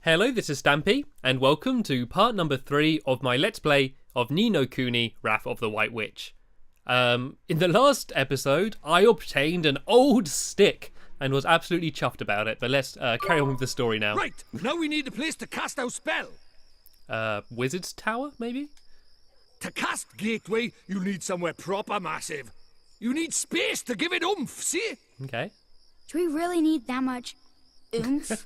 Hello, this is Stampy, and welcome to part number 3 of my Let's Play of Ni no Kuni, Wrath of the White Witch. In the last episode, I obtained an old stick and was absolutely chuffed about it, but let's carry on with the story now. Right, now we need a place to cast our spell. Wizard's Tower, maybe? To cast Gateway, you need somewhere proper massive. You need space to give it oomph, see? Okay. Do we really need that much oomph?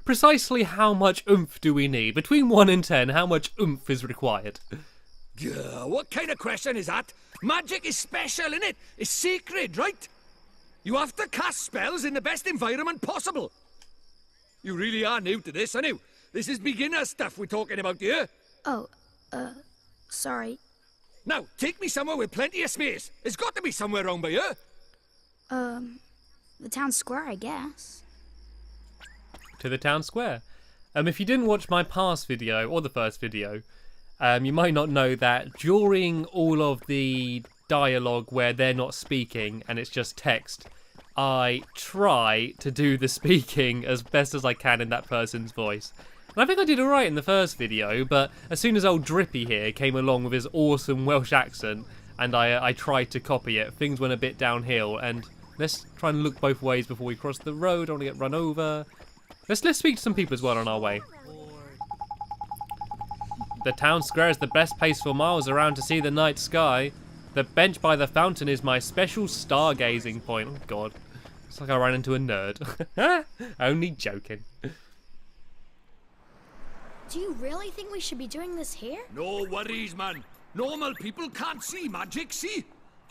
Precisely how much oomph do we need? Between 1 and 10, how much oomph is required? What kind of question is that? Magic is special, innit? It's sacred, right? You have to cast spells in the best environment possible. You really are new to this, aren't you? This is beginner stuff we're talking about here. Sorry. Now, take me somewhere with plenty of space. There's got to be somewhere around by here. The town square, I guess. To the town square. If you didn't watch my past video, or the first video, you might not know that during all of the dialogue where they're not speaking and it's just text, I try to do the speaking as best as I can in that person's voice. And I think I did alright in the first video, but as soon as old Drippy here came along with his awesome Welsh accent and I tried to copy it, things went a bit downhill. And let's try and look both ways before we cross the road. I don't want to get run over. Let's speak to some people as well on our way. The town square is the best place for miles around to see the night sky. The bench by the fountain is my special stargazing point. Oh god, it's like I ran into a nerd. Only joking. Do you really think we should be doing this here? No worries, man. Normal people can't see magic, see?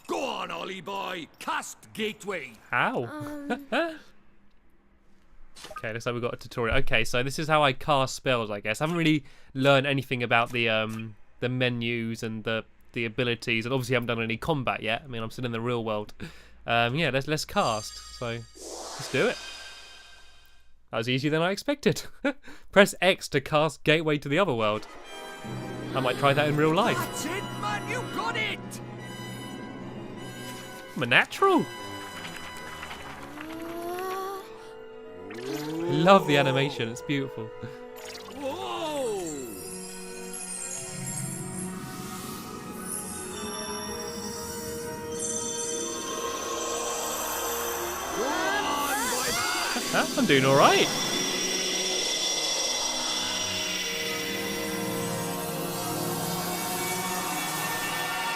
Go on, Ollie boy. Cast Gateway. How? Okay, looks like we've got a tutorial. Okay, so this is how I cast spells, I guess. I haven't really learned anything about the menus and the abilities, and obviously I haven't done any combat yet. I mean, I'm still in the real world. Yeah, let's cast. So let's do it. That was easier than I expected. Press X to cast Gateway to the other world. I might try that in real life. That's it, man. You got it. I'm a natural. Love the animation, it's beautiful. Whoa! I'm doing alright.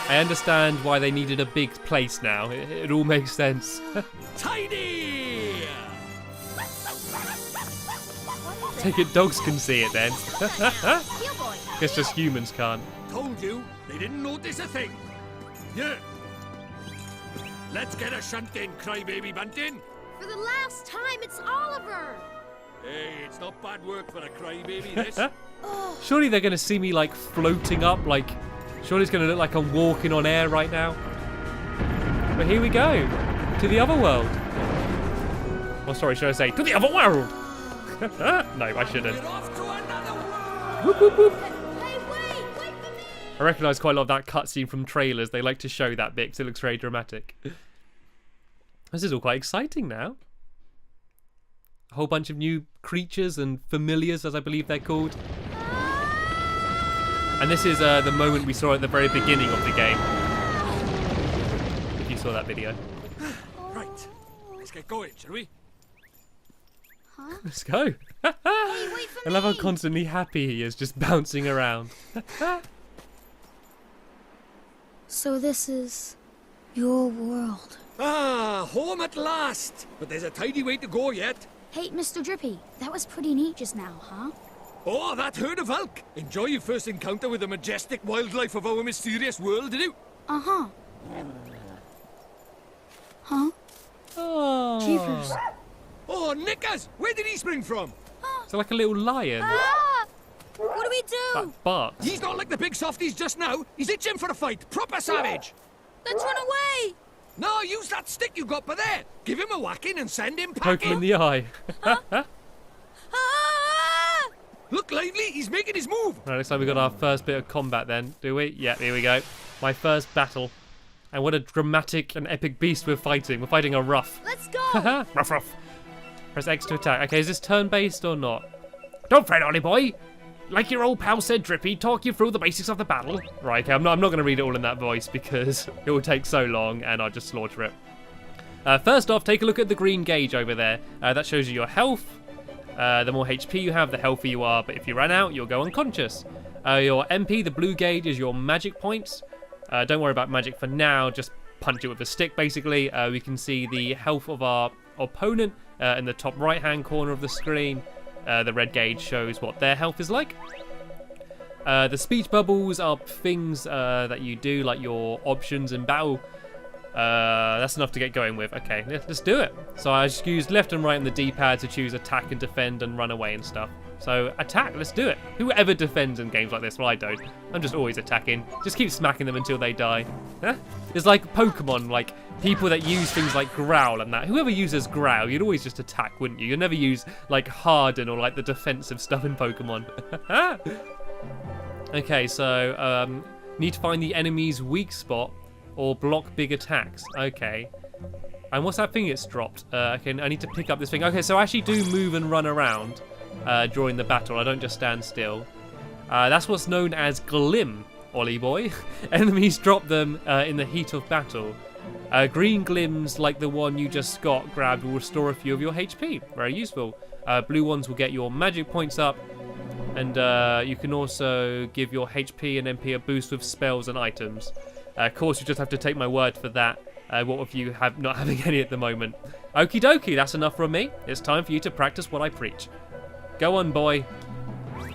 I understand why they needed a big place now. It all makes sense. Tidy! Take it, dogs can see it then. Guess just humans can't. Told you, they didn't notice a thing. Yeah. Let's get a shunt in, crybaby bunting. For the last time, it's Oliver! Hey, it's not bad work for a crybaby, this. Surely they're going to see me like floating up, like... Surely it's going to look like I'm walking on air right now. But here we go. To the other world. Well, sorry, should I say, to the other world? No, I shouldn't. Whoop, whoop, whoop. Hey, wait for me! I recognise quite a lot of that cutscene from trailers. They like to show that bit because it looks very dramatic. This is all quite exciting now. A whole bunch of new creatures and familiars, as I believe they're called. And this is the moment we saw at the very beginning of the game. If you saw that video. Right, let's get going, shall we? Huh? Let's go. Hey, wait for I love how me! constantly happy he is, just bouncing around. So this is your world. Ah, home at last. But there's a tidy way to go yet. Hey, Mr. Drippy, that was pretty neat just now, huh? Oh, that herd of elk. Enjoy your first encounter with the majestic wildlife of our mysterious world, did you? Uh-huh. Huh? Oh. Jeepers. Oh, Nickers! Where did he spring from? It's like a little lion. Ah! What do we do? That barks. He's not like the big softies just now. He's itching for a fight. Proper savage. Let's run away! No, use that stick you got by there. Give him a whacking and send him Poke him in packing. the eye. Ah! Look lively, he's making his move. Right, looks like we got our first bit of combat then, do we? Yeah, here we go. My first battle. And what a dramatic and epic beast we're fighting. We're fighting a rough. Let's go! Ruff, ruff. Press X to attack. Okay, is this turn-based or not? Don't fret, Ollie boy. Like your old pal said, Drippy, talk you through the basics of the battle. Right, okay, I'm not going to read it all in that voice because it will take so long and I'll just slaughter it. First off, take a look at the green gauge over there. That shows you your health. The more HP you have, the healthier you are, but if you run out, you'll go unconscious. Your MP, the blue gauge, is your magic points. Don't worry about magic for now, just punch it with a stick, basically. We can see the health of our opponent in the top right-hand corner of the screen. The red gauge shows what their health is like. The speech bubbles are things that you do, like your options in battle. That's enough to get going with. Okay, let's do it. So I just used left and right on the D-pad to choose attack and defend and run away and stuff. So attack, let's do it. Whoever defends in games like this? Well, I don't. I'm just always attacking. Just keep smacking them until they die. Huh? It's like Pokemon, like people that use things like Growl and that. Whoever uses Growl, you'd always just attack, wouldn't you? You'd never use like Harden or like the defensive stuff in Pokemon. Okay, so need to find the enemy's weak spot or block big attacks. Okay. And what's that thing it's dropped? Okay, I need to pick up this thing. Okay, so I actually do move and run around during the battle. I don't just stand still. That's what's known as Glim, Ollie boy. Enemies drop them in the heat of battle. Green glims, like the one you just got grabbed, will restore a few of your HP. Very useful. Blue ones will get your magic points up. And you can also give your HP and MP a boost with spells and items. Of course, you just have to take my word for that. What of you not having any at the moment? Okie dokie, that's enough from me. It's time for you to practice what I preach. Go on, boy.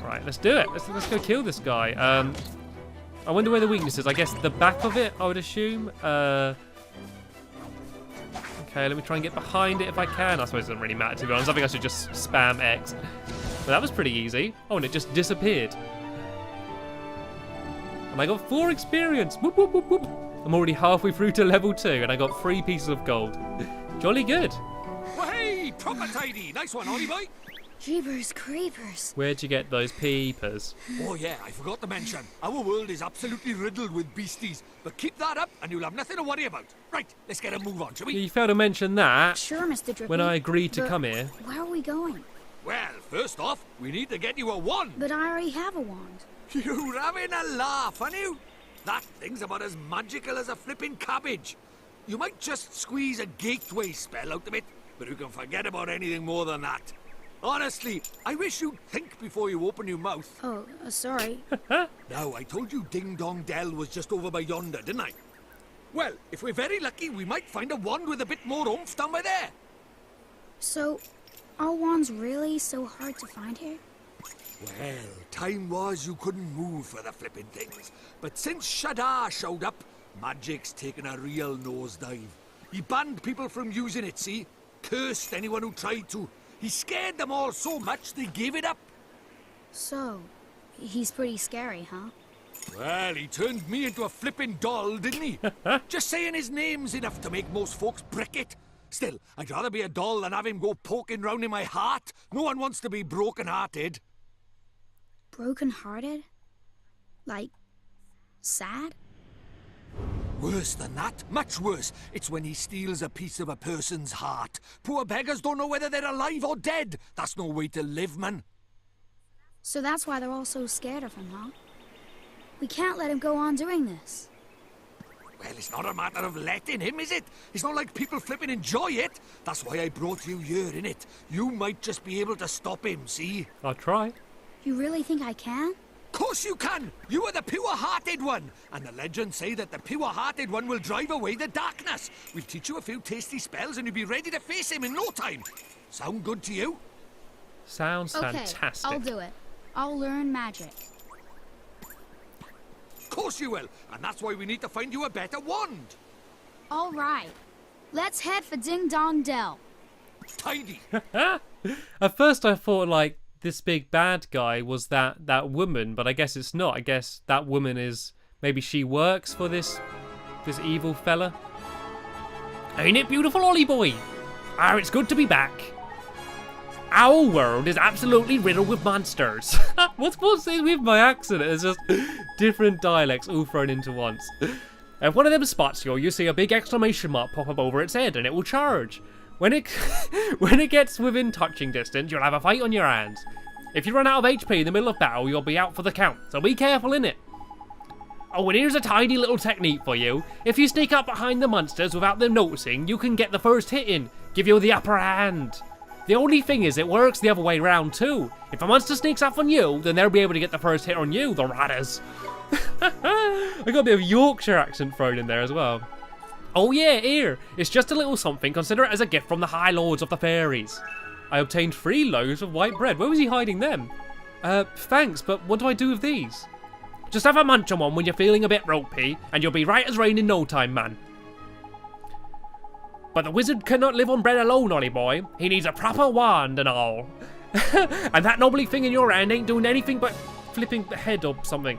Right, let's do it. Let's go kill this guy. I wonder where the weakness is. I guess the back of it, I would assume. Okay, let me try and get behind it if I can. I suppose it doesn't really matter, to be honest. I think I should just spam X. But that was pretty easy. Oh, and it just disappeared. And I got 4 experience. Whoop, whoop, whoop, whoop. I'm already halfway through to level 2, and I got 3 pieces of gold. Jolly good. Well, hey, proper tidy. Nice one, Ollie boy. Jeepers creepers. Where'd you get those peepers? Oh yeah, I forgot to mention. Our world is absolutely riddled with beasties. But keep that up and you'll have nothing to worry about. Right, let's get a move on, shall we? You failed to mention that Sure, Mr. Drippy. when I agreed to But come here. Where are we going? Well, first off, we need to get you a wand. But I already have a wand. You're having a laugh, aren't you? That thing's about as magical as a flipping cabbage. You might just squeeze a gateway spell out of it, but you can forget about anything more than that. Honestly, I wish you'd think before you open your mouth. Oh, sorry. Now, I told you Ding Dong Dell was just over by yonder, didn't I? Well, if we're very lucky, we might find a wand with a bit more oomph down by there. So, are wands really so hard to find here? Well, time was you couldn't move for the flipping things. But since Shadar showed up, magic's taken a real nosedive. He banned people from using it, see? Cursed anyone who tried to. He scared them all so much they gave it up. So, he's pretty scary, huh? Well, he turned me into a flipping doll, didn't he? Just saying his name's enough to make most folks brick it. Still, I'd rather be a doll than have him go poking round in my heart. No one wants to be broken-hearted. Broken-hearted? Like, sad? Worse than that, much worse. It's when he steals a piece of a person's heart. Poor beggars don't know whether they're alive or dead. That's no way to live, man. So that's why they're all so scared of him, huh? We can't let him go on doing this. Well, it's not a matter of letting him, is it? It's not like people flipping enjoy it. That's why I brought you here, innit? You might just be able to stop him, see? I'll try. You really think I can? Course you can! You are the pure-hearted one! And the legends say that the pure-hearted one will drive away the darkness. We'll teach you a few tasty spells and you'll be ready to face him in no time. Sound good to you? Sounds fantastic. I'll do it. I'll learn magic. Course you will, and that's why we need to find you a better wand. All right. Let's head for Ding Dong Dell. Tidy. At first I thought, like, this big bad guy was that woman, but I guess it's not. I guess that woman is, maybe she works for this evil fella. Ain't it beautiful, Ollie boy? Ah, it's good to be back. Our world is absolutely riddled with monsters. What's it with my accent? It's just different dialects all thrown into once. If one of them spots you, you see a big exclamation mark pop up over its head and it will charge. When it gets within touching distance, you'll have a fight on your hands. If you run out of HP in the middle of battle, you'll be out for the count, so be careful innit. Oh, and here's a tiny little technique for you. If you sneak up behind the monsters without them noticing, you can get the first hit in, give you the upper hand. The only thing is, it works the other way around too. If a monster sneaks up on you, then they'll be able to get the first hit on you, the ratters. I got a bit of Yorkshire accent thrown in there as well. Oh yeah, here. It's just a little something. Consider it as a gift from the High Lords of the Fairies. I obtained 3 loaves of white bread. Where was he hiding them? Thanks, but what do I do with these? Just have a munch on one when you're feeling a bit ropey, and you'll be right as rain in no time, man. But the wizard cannot live on bread alone, Ollie boy. He needs a proper wand and all. And that knobbly thing in your hand ain't doing anything but flipping the head or something.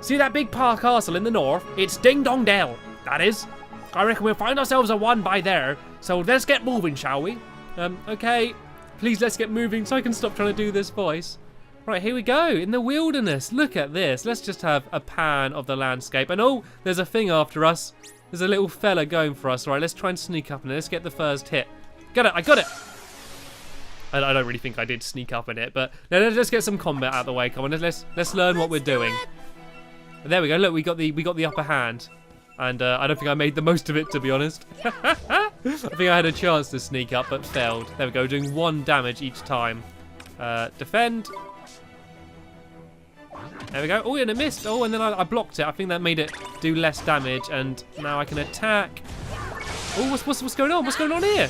See that big castle in the north? It's Ding Dong Dell, that is. I reckon we'll find ourselves a wand by there, so let's get moving, shall we? Okay. Please, let's get moving so I can stop trying to do this voice. Right, here we go, in the wilderness. Look at this. Let's just have a pan of the landscape. And oh, there's a thing after us. There's a little fella going for us. Right, let's try and sneak up in it. Let's get the first hit. Got it, I got it. I don't really think I did sneak up in it, but let's get some combat out of the way. Come on, let's learn what we're doing. There we go. Look, we got the upper hand, and I don't think I made the most of it, to be honest. I think I had a chance to sneak up, but failed. There we go, doing 1 damage each time. Defend. There we go. Oh, and it missed. Oh, and then I blocked it. I think that made it do less damage, and now I can attack. Oh, what's going on? What's going on here?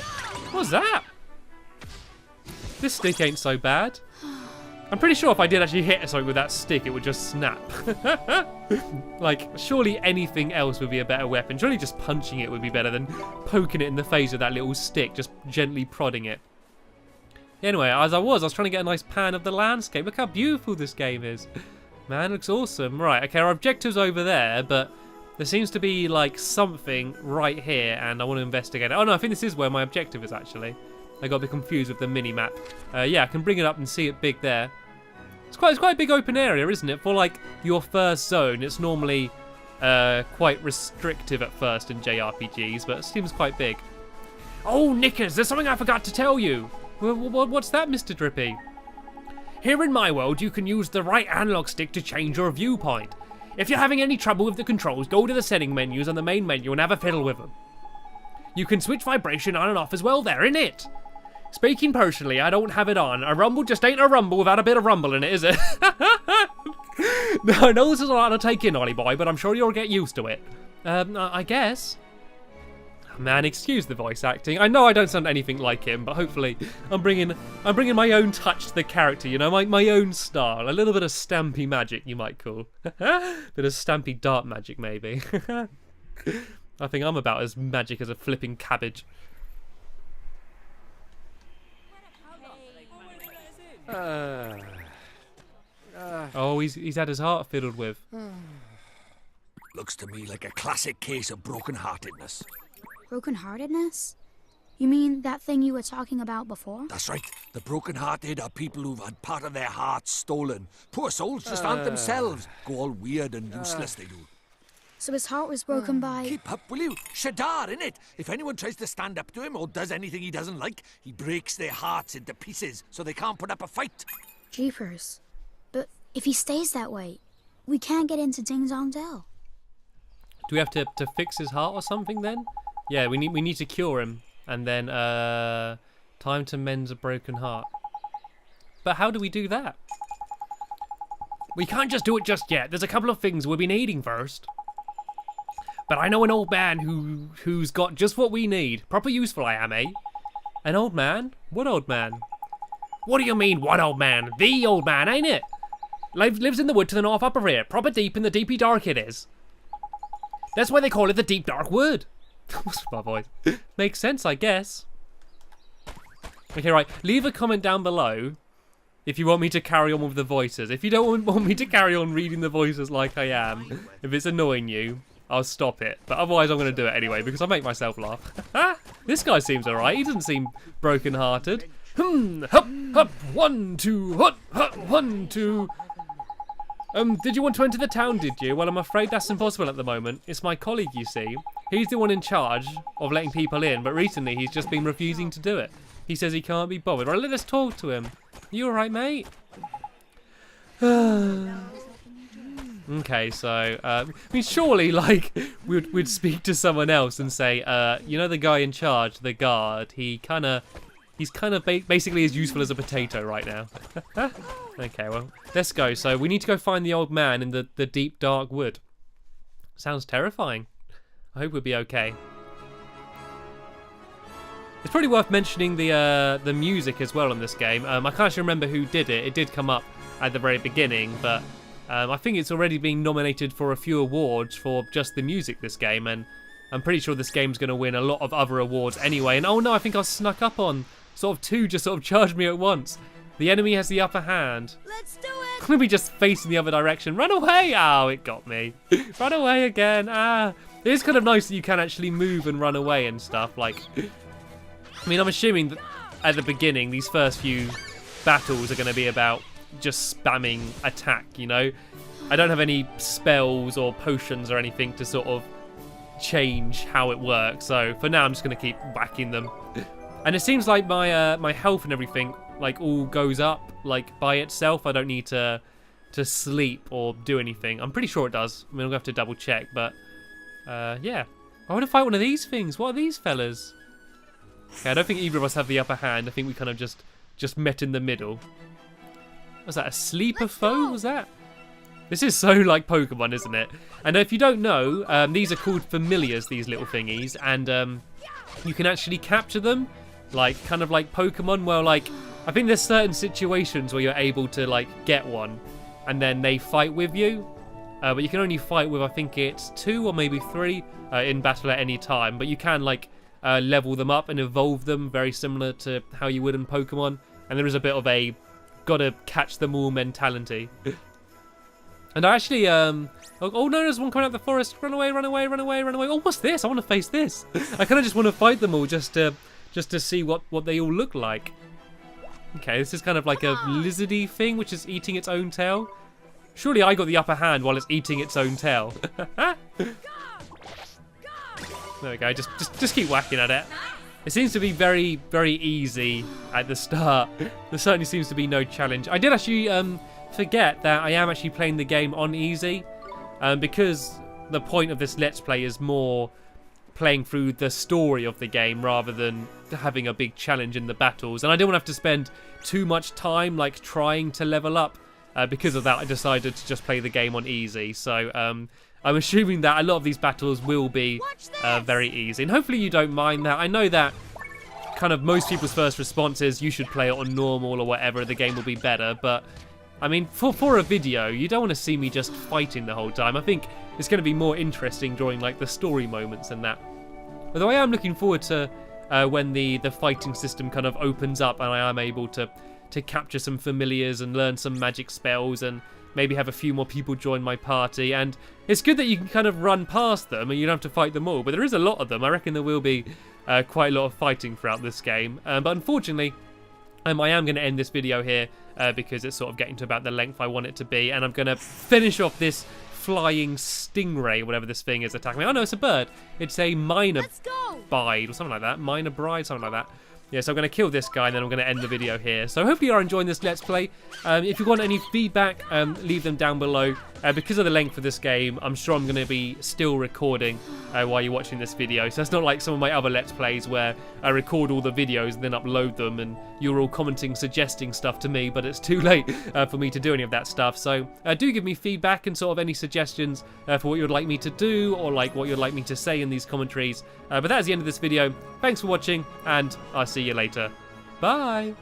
What's that? This stick ain't so bad. I'm pretty sure if I did actually hit something with that stick, it would just snap. Like, surely anything else would be a better weapon. Surely just punching it would be better than poking it in the face with that little stick, just gently prodding it. Anyway, as I was trying to get a nice pan of the landscape. Look how beautiful this game is. Man, looks awesome. Right, okay, our objective's over there, but there seems to be, like, something right here, and I want to investigate it. Oh, no, I think this is where my objective is, actually. I got a bit confused with the mini-map. Yeah, I can bring it up and see it big there. It's quite a big open area, isn't it? For, like, your first zone, it's normally quite restrictive at first in JRPGs, but it seems quite big. Oh, Knickers, there's something I forgot to tell you. What's that, Mr. Drippy? Here in my world, you can use the right analog stick to change your viewpoint. If you're having any trouble with the controls, go to the setting menus on the main menu and have a fiddle with them. You can switch vibration on and off as well there, innit? Speaking personally, I don't have it on. A rumble just ain't a rumble without a bit of rumble in it, is it? No, I know this is a lot to take in, Ollie boy, but I'm sure you'll get used to it. I guess. Man, excuse the voice acting. I know I don't sound anything like him, but hopefully I'm bringing my own touch to the character, you know, my own style. A little bit of Stampy magic, you might call. Bit of Stampy dark magic, maybe. I think I'm about as magic as a flipping cabbage. Oh, he's had his heart fiddled with. Looks to me like a classic case of broken-heartedness. Broken-heartedness? You mean that thing you were talking about before? That's right. The broken-hearted are people who've had part of their hearts stolen. Poor souls just aren't themselves. Go all weird and useless, they do. So his heart was broken by... Keep up, will you? Shadar, innit? If anyone tries to stand up to him or does anything he doesn't like, he breaks their hearts into pieces so they can't put up a fight. Jeepers. But if he stays that way, we can't get into Ding Dong Dell. Do we have to fix his heart or something then? Yeah, we need to cure him. And then, time to mend a broken heart. But how do we do that? We can't just do it just yet. There's a couple of things we'll be needing first. But I know an old man who's got just what we need. Proper useful I am, eh? An old man? What old man? What do you mean, what old man? The old man, ain't it? Lives in the wood to the north up of here. Proper deep in the deepy dark it is. That's why they call it the deep dark wood. What's my voice? Makes sense, I guess. Okay, right. Leave a comment down below if you want me to carry on with the voices. If you don't want me to carry on reading the voices like I am, if it's annoying you, I'll stop it. But otherwise, I'm going to do it anyway because I make myself laugh. This guy seems alright. He doesn't seem broken-hearted. Hup, hup, 1, 2, hup, hup, 1, 2. Did you want to enter the town, did you? Well, I'm afraid that's impossible at the moment. It's my colleague, you see. He's the one in charge of letting people in, but recently he's just been refusing to do it. He says he can't be bothered. Right, let's talk to him. You alright, mate? Okay, so I mean, surely, like, we'd speak to someone else and say, you know, the guy in charge, the guard, he's kind of basically as useful as a potato right now. Okay, well, let's go. So we need to go find the old man in the deep dark wood. Sounds terrifying. I hope we'll be okay. It's probably worth mentioning the music as well in this game. I can't actually remember who did it. It did come up at the very beginning, but I think it's already been nominated for a few awards for just the music this game, and I'm pretty sure this game's going to win a lot of other awards anyway. And oh no, I think I was snuck up on. Sort of two just sort of charged me at once. The enemy has the upper hand. Let's do it! I'm going to be just facing the other direction. Run away! Oh, it got me. Run away again. Ah. It is kind of nice that you can actually move and run away and stuff. Like, I mean, I'm assuming that at the beginning, these first few battles are going to be about just spamming attack, you know? I don't have any spells or potions or anything to sort of change how it works. So for now, I'm just going to keep whacking them. And it seems like my my health and everything like all goes up like by itself. I don't need to sleep or do anything. I'm pretty sure it does. I mean, I'm gonna have to double check, but yeah. I want to fight one of these things. What are these fellas? Okay, I don't think either of us have the upper hand. I think we kind of just met in the middle. Was that a sleeper foe? Was that? This is so like Pokemon, isn't it? And if you don't know, these are called familiars, these little thingies, and you can actually capture them. Like, kind of like Pokemon, where, like, I think there's certain situations where you're able to, like, get one, and then they fight with you. But you can only fight with, I think it's 2 or maybe 3 in battle at any time. But you can, like, level them up and evolve them, very similar to how you would in Pokemon. And there is a bit of a gotta catch them all mentality. And I actually, oh no, there's one coming out of the forest. Run away, run away, run away, run away. Oh, what's this? I want to face this. I kind of just want to fight them all just to see what they all look like. Okay, this is kind of like a lizardy thing which is eating its own tail. Surely I got the upper hand while it's eating its own tail. There we go, just keep whacking at it. It seems to be very, very easy at the start. There certainly seems to be no challenge. I did actually forget that I am actually playing the game on easy, because the point of this Let's Play is more playing through the story of the game rather than having a big challenge in the battles. And I didn't want to have to spend too much time like trying to level up. Because of that, I decided to just play the game on easy. So I'm assuming that a lot of these battles will be very easy. And hopefully you don't mind that. I know that kind of most people's first response is you should play it on normal or whatever, the game will be better. But I mean, for a video, you don't want to see me just fighting the whole time. I think it's going to be more interesting during like the story moments and that. Although I am looking forward to when the fighting system kind of opens up and I am able to capture some familiars and learn some magic spells and maybe have a few more people join my party. And it's good that you can kind of run past them and you don't have to fight them all, but there is a lot of them. I reckon there will be quite a lot of fighting throughout this game. But unfortunately, I am going to end this video here because it's sort of getting to about the length I want it to be, and I'm going to finish off this flying stingray, whatever this thing is attacking me. Oh no, it's a bird. It's a minor bride or something like that. Minor bride, something like that. Yeah, so I'm going to kill this guy and then I'm going to end the video here. So hopefully you are enjoying this Let's Play. If you want any feedback, leave them down below. Because of the length of this game, I'm sure I'm going to be still recording while you're watching this video. So it's not like some of my other Let's Plays where I record all the videos and then upload them and you're all commenting, suggesting stuff to me, but it's too late for me to do any of that stuff. So do give me feedback and sort of any suggestions for what you would like me to do or like what you'd like me to say in these commentaries. But that is the end of this video. Thanks for watching and I'll see you later. Bye!